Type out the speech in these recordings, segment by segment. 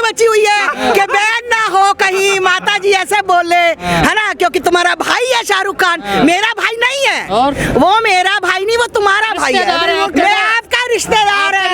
मची हुई है कि बैन ना हो कहीं माता जी ऐसे बोले, है ना, क्योंकि तुम्हारा भाई है शाहरुख खान, मेरा भाई नहीं है। और वो मेरा भाई नहीं, वो तुम्हारा भाई है, मैं आपका रिश्तेदार है।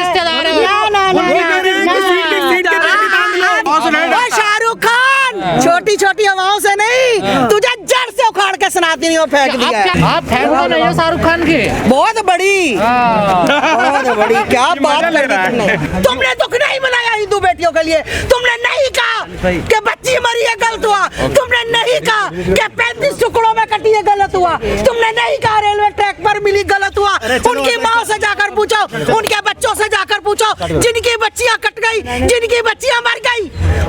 शाहरुख खान छोटी छोटी हवाओं से नहीं, तुझे जड़ से उखाड़ के सनातनी में फेंक दिया। आप फैन नहीं हो शाहरुख खान के? बहुत बड़ी, बहुत बड़ी। क्या बात कर दी तुमने दुख नहीं मनाया हिंदू बेटियों के लिए। तुमने नहीं कहा कि बच्ची मरी है गलत हुआ, तुमने नहीं कहा कि 35 टुकड़ों में कटी है गलत हुआ, तुमने नहीं कहा रेलवे ट्रैक पर मिली गलत हुआ। उनकी माँ से जाकर पूछो, उनके बच्चों से जाकर पूछो, जिनकी बच्चियां कट गई, जिनकी बच्चियां मर गई,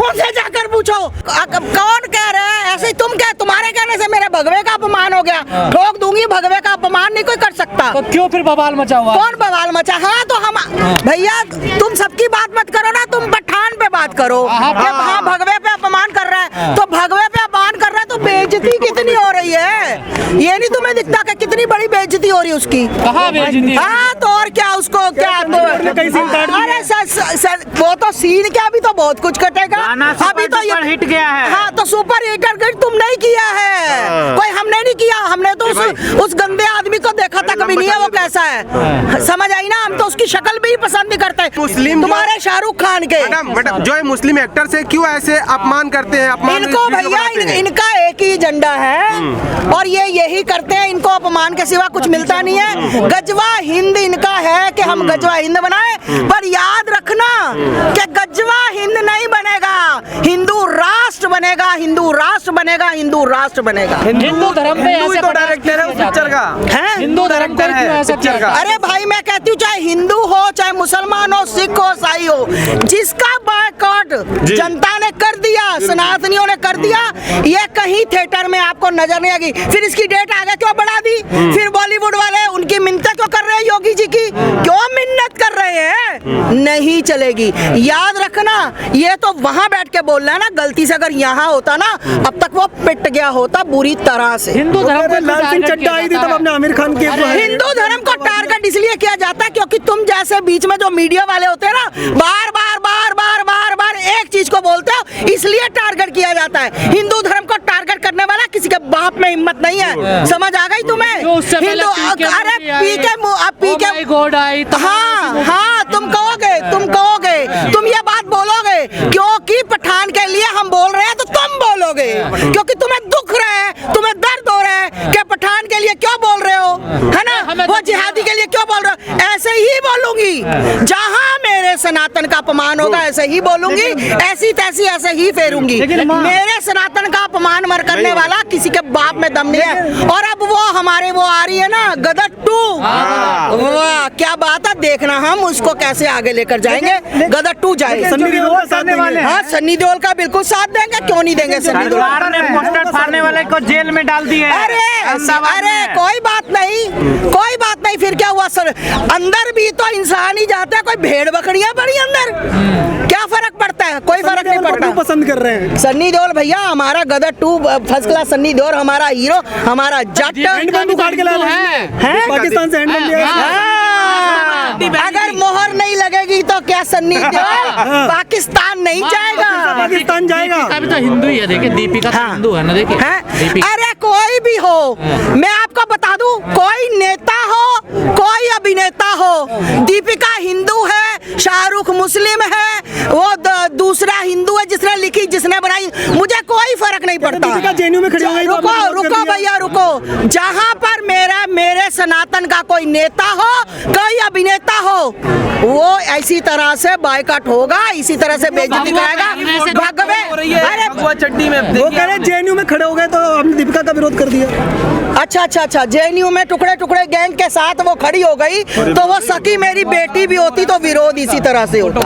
उनसे जाकर पूछो। कौन कह रहा है ऐसे? तुम क्या, तुम्हारे कहने से मेरे भगवे का अपमान हो गया? ठोक दूंगी, भगवे का अपमान नहीं कोई कर सकता। तो क्यों फिर बवाल मचा हुआ? कौन बवाल मचा? हाँ तो हम भैया, तुम सबकी बात मत करो ना, तुम पठान पे बात करो। हाँ भगवे पे अपमान कर रहा है, तो भगवे पे अपमान कर रहा है तो बेइज्जती कितनी हो रही है, ये नहीं तुम्हें दिखता कि कितनी बड़ी बेइज्जती हो रही है उसकी? कहाँ बेइज्जती? हाँ तो और क्या, उसको क्या तो, अरे सर वो तो सीन क्या, अभी तो बहुत कुछ कटेगा, अभी तो ये हिट गया है। हाँ तो सुपर हिटर तुम नहीं किया है, कोई हमने नहीं किया, हमने तो उस गंदे आदमी को देखा तक भी नहीं है, वो कैसा है समझ आई ना? हम तो उसकी शक्ल भी पसंद नहीं करते मुस्लिम तुम्हारे शाहरुख खान के। मैडम जो है मुस्लिम एक्टर से क्यों ऐसे अपमान करते हैं? इनको भैया इनका एक ही एजेंडा है और ये यही करते हैं, इनको अपमान के सिवा कुछ मिलता नहीं है। गजवा हिंद इनका है कि हम गजवा हिंद बनाए, पर याद रखना कि गजवा हिंद नहीं बनेगा, हिंदू राष्ट्र बनेगा, हिंदू राष्ट्र बनेगा, हिंदू राष्ट्र बनेगा। हिंदू धर्म पे ऐसे तो डायरेक्टर है उस पिक्चर का, है हिंदू धर्म पे क्यों ऐसा पिक्चर का? अरे भाई मैं कहती हूँ, चाहे हिंदू हो, चाहे मुसलमान हो, सिख हो, ईसाई हो, जिसका बॉयकॉट जनता ने कर दिया, सनातनियों ने कर दिया, ये कहीं थिएटर में आपको नजर नहीं आएगी। फिर इसकी डेट आगे क्यों बढ़ा दी? फिर बॉलीवुड वाले उनकी मिन्नत क्यों कर रहे हैं? योगी जी की क्यों मिन्नत कर रहे हैं? नहीं चलेगी। याद रखना, ये तो वहाँ बैठ के बोल रहा है ना, गलती से अगर यहाँ होता ना, अब तक वो पिट गया होता बुरी तरह से। हिंदू धर्म पे लाल सिंह चड्ढा आई थी तब हमने आमिर खान की हिंदू धर्म को टारगेट इसलिए किया जाता है क्योंकि तुम जैसे बीच में जो मीडिया वाले होते हैं ना, बार बार बार बार बार बार एक चीज को बोलते हो, इसलिए टारगेट किया जाता है। हिंदू धर्म को टारगेट करने वाला किसी के बाप में हिम्मत नहीं है, समझ आ गई तुम्हें? हिंदू, अरे पीके गॉड आई, हाँ तुम कहोगे, तुम ये बात बोलोगे क्योंकि पठान के लिए हम बोल रहे हैं, तो तुम बोलोगे क्योंकि तुम्हें दुख रहा है, तुम्हें दर्द हो रहा है कि पठान के लिए क्यों बोल रहे हो, है ना? वो जिहादी के लिए क्यों बोल रहे हो? ऐसे ही बोलूंगी, जहां मेरे सनातन का अपमान होगा ऐसे ही बोलूंगी, ऐसी तैसी ऐसे ही फेरूंगी। मेरे सनातन का अपमान मर करने वाला किसी के बाप में दम नहीं है। और अब वो हमारे वो आ रही है ना गदर 2, वाह क्या बात है, देखना हम उसको कैसे आगे लेकर जाएंगे। गदर 2 जाएगा, हाँ सन्नी देओल का बिल्कुल साथ देंगे, क्यों नहीं देंगे? सन्नी देओल ने पोस्टर फाड़ने वाले को जेल में डाल दिए। अरे कोई बात नहीं, कोई बात नहीं, फिर क्या हुआ सर? अंदर भी तो इंसान ही जाता है, कोई भेड़ बकरियां बड़ी अंदर, क्या फर्क पड़ता है? कोई फर्क नहीं पड़ता। पसंद कर रहे हैं सन्नी देओल भैया, हमारा गदर 2 फर्स्ट क्लास सन्नी देओल, हमारा हीरो, हमारा जट है पाकिस्तान से हैंडबैग लिया। अगर मोहर नहीं लगेगी तो क्या सन्नी देओल पाकिस्तान नहीं जाएगा? पाकिस्तान जाएगा। अभी तो हिंदू ही है, देखिए दीपिका तो हिंदू है ना, देखिए। अरे कोई भी हो, मैं आपको बता दूं, कोई नेता हो, कोई अभिनेता हो, दीपिका हिंदू है, शाहरुख मुस्लिम है, वो दूसरा हिंदू है जिसने लिखी, जिसने बनाई, मुझे कोई फर्क नहीं पड़ता। रुको भैया रुको, जहाँ पर मेरे सनातन का कोई नेता हो, कोई अभिनेता हो, वो ऐसी तरह से बायकॉट होगा, इसी तरह से बेइज्जती कराएगा। अरे चड्डी में वो कह रहे जेएनयू में खड़े हो गए तो हमने दीपिका का विरोध कर दिया। अच्छा, जेएनयू में टुकड़े टुकड़े गैंग के साथ वो खड़ी हो गई, तो वो सकी मेरी बेटी भी होती तो विरोध इसी तरह से होता,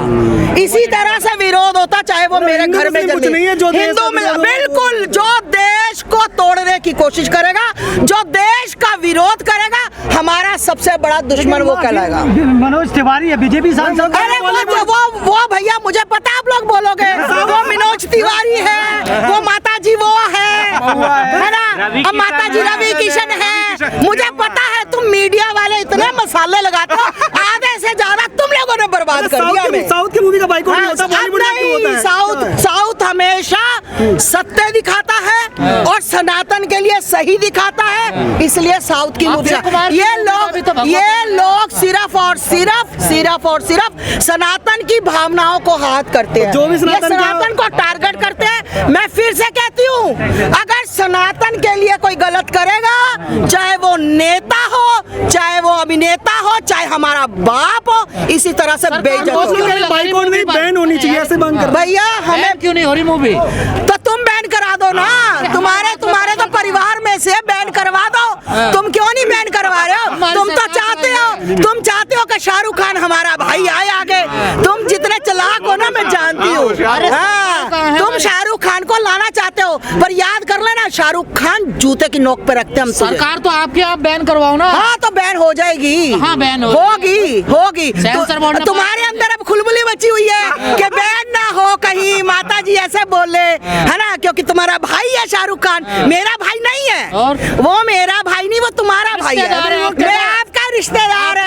इसी तरह से विरोध होता, चाहे वो मेरे घर में कुछ नहीं है जो हिंदू में बिल्कुल, जो देश को तोड़ने की कोशिश करेगा, जो देश का विरोध करेगा, हमारा सबसे बड़ा दुश्मन वो कहलाएगा। मनोज तिवारी है, बीजेपी सांसद। अरे वो भैया मुझे पता, आप लोग बोलोगे वो मनोज तिवारी है, वो माता जी वो है ना, अब माता जी रवि किशन है, मुझे पता है। तुम मीडिया वाले इतने मसाले लगाते हो, आधे से ज्यादा तुम लोगों ने बर्बाद कर दिया। साउथ की मूवी का बाइकआउट नहीं होता, तो बॉलीवुड में क्यों होता है? साउथ हमेशा सत्य दिखाता है और सनातन के लिए सही दिखाता है, इसलिए साउथ की मूवियां ये लोग सिर्फ और सिर्फ सनातन की भावनाओं को हाथ करते हैं, जो भी ये सनातन को टारगेट करते हैं। मैं फिर से कहती हूँ, अगर सनातन के लिए कोई गलत करेगा, चाहे वो नेता हो, चाहे वो अभिनेता हो, चाहे हमारा बाप हो, इसी तरह से बेइज्जत होगा। बाइकआउट नहीं, बैन होनी चाहिए ऐसे बंद कर। भैया हमें क्यों नहीं हो रही मूवी? तो तुम बैन करा दो ना, तुम्हारे तो परिवार में से बैन करवा दो, तुम क्यों नहीं बैन करवा रहे हो? तुम चाहते हो कि शाहरुख खान हमारा भाई आए आगे, तुम जितने चालाक हो ना मैं जानती हूँ, तुम शाहरुख खान को लाना चाहते हो, पर याद कर लेना शाहरुख खान जूते की नोक पे रखते हम तुझे। सरकार तो आपके आप बैन करवाओ ना। हाँ तो बैन हो जाएगी, हाँ बैन होगी। सेंसर बोर्ड ने तुम्हारे अंदर अब खुलबुली बची हुई है कि बैन ना हो कहीं माता जी ऐसे बोले, है ना, क्योंकि तुम्हारा भाई है शाहरुख खान, मेरा भाई नहीं है, और वो मेरा भाई नहीं, वो तुम्हारा भाई है, मैं आपका रिश्तेदार है।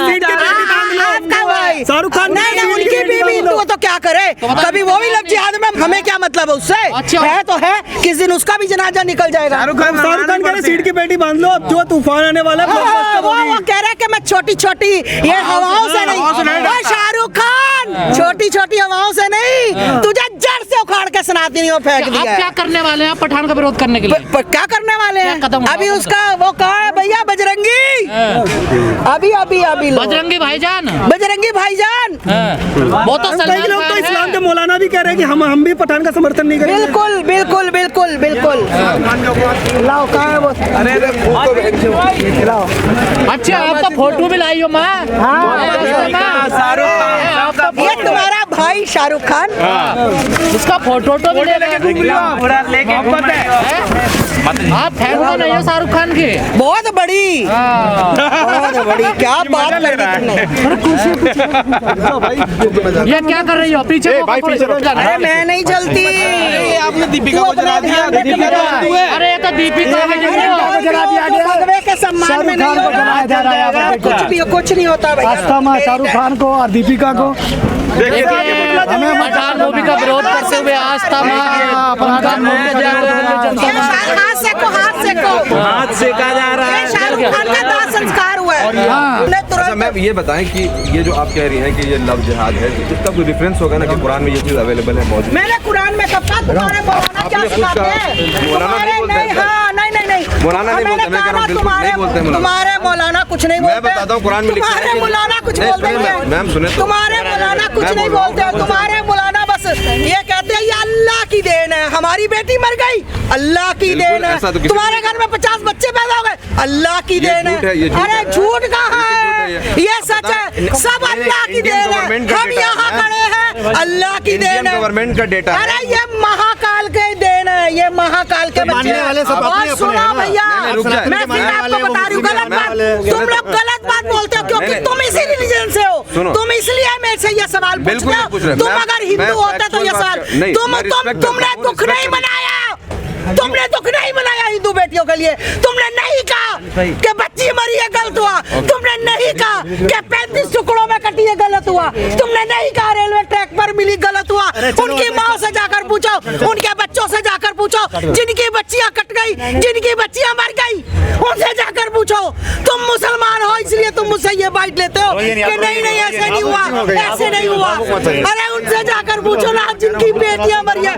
आपका भाई शाहरुख खान नहीं, उनकी बीवी वो तो क्या करे, कभी वो भी लग जिहाद में, हमें क्या मतलब है उससे? अच्छा। है तो है, किस दिन उसका भी जनाजा निकल जाएगा। शाहरुख खान कह रहे सीट की पेटी बांध लो, अब जो तूफान आने वाला है वो कह रहे कि मैं छोटी ये हवाओं से नहीं, शाहरुख खान छोटी हवाओं से नहीं, तुझे जड़ से उखाड़ के सनातनी में फेंक दिया। आप क्या करने वाले हैं पठान का विरोध करने के लिए? क्या करने वाले हैं? क्या कदम अभी उठाओगे? उसका वो कहा है भैया बजरंगी, अभी लो। बजरंगी भाईजान। वो तो कई सलमान लोग तो खान इस्लाम है। के मौलाना भी कह रहे हैं कि हम भी पठान का समर्थन नहीं करेंगे। बिल्कुल। लाओ कहाँ है वो? लाओ। अच्छा आपका फोटो भी लाई हो माँ। ये तुम्हारा भाई शाहरुख खान, उसका फोटो भी ले आप फैन तो नहीं हो शाहरुख खान के? बहुत बड़ी क्या बात कर दी तुमने। ये क्या कर रही हो? पीछे अरे मैं नहीं जलती, आपने दीपिका को जला दिया। अरे ये तो दीपिका भगवे के सम्मान में नहीं होगा, कुछ नहीं होता भैया। शाहरुख खान को और दीपिका को हमें पठान मूवी का विरोध करते हुए आस्था हाथ सेका जा रहा है, शाहरुख खान का दाह संस्कार हुआ है। अच्छा मैम ये बताएं कि ये जो आप कह रही हैं कि ये लव जिहाद है, इसका कोई रेफरेंस होगा ना कि कुरान में ये चीज़ अवेलेबल है, मौजूद? मैंने कुरान में कब कहा? तुम्हारे मौलाना क्या सिखाते हैं? मौलाना नहीं बोलते, मैं कह रहा हूँ बिल्कुल नहीं बोलते मौलाना। तुम्हारे मौलाना कुछ नहीं बोलते। मैं बताता हूँ कुरान में लिखा है तुम्हारे कि- मौलाना कुछ नहीं, बोलते सुनिए हैं। मैम, सुनिए तो। तुम्हारे मौलाना कुछ मैं नहीं बोल रहा हूँ। बोलते, तुम्हारे मौलाना बस ये कहते हैं ये अल्लाह की देन है, हमारी बेटी मर गई अल्लाह की बिल्कुल, देन है, ऐसा तो किसी तुम्हारे घर में 50 बच्चे पैदा हो गए अल्लाह की देन झूठ है, ये झूठ अरे है। झूठ कहाँ ये झूठ है? है ये सच है, सब अल्लाह की इंडियन देन है। गवर्नमेंट का हम डेटा यहाँ है। खड़े हैं अल्लाह की इंडियन देन है। गवर्नमेंट का डेटा है। अरे ये महाकाल के देन है, ये महाकाल के बच्चे मानने वाले सब और अपने सुनो हैं ना। भैया, नहीं, रुक जाए। मैं फिर आपको बता रही हूँ गलत बात, तुम लोग गलत बात बोलते हो क्योंकि नहीं, तुम इसी रिलीजन से हो, सुनो। तुम इसलिए मेरे से ये सवाल बिल्कुल पूछते नहीं पूछ हो। रहे। तुम मैं- अगर मैं हिंदू होते तो ये factual सवाल बात कर- नहीं, मैं respect तुमने करता हूँ, दुख respect नहीं करता हूँ। मनाया, तुमने दुख नहीं मनाया हिंदू बेटियों के लिए, तुमने नहीं कहा कि बच्ची मरी है गलत हुआ, तुमने नहीं कहा कि 35 टुकड़ों में कटी है गलत हुआ, तुमने नहीं कहा रेलवे ट्रैक पर मिली गलत हुआ। उनकी माँ से जाकर पूछो, उनके बच्चों से जाकर पूछो, जिनकी बच्चियां कट गई, जिनकी बच्चियां मर गई, उनसे जाकर पूछो। तुम मुसलमान हो इसलिए तुम मुझसे ये बाइट लेते हो कि नहीं ऐसे नहीं हुआ, ऐसे नहीं हुआ। अरे उनसे जाकर पूछो ना जिनकी बेटियां मरी है।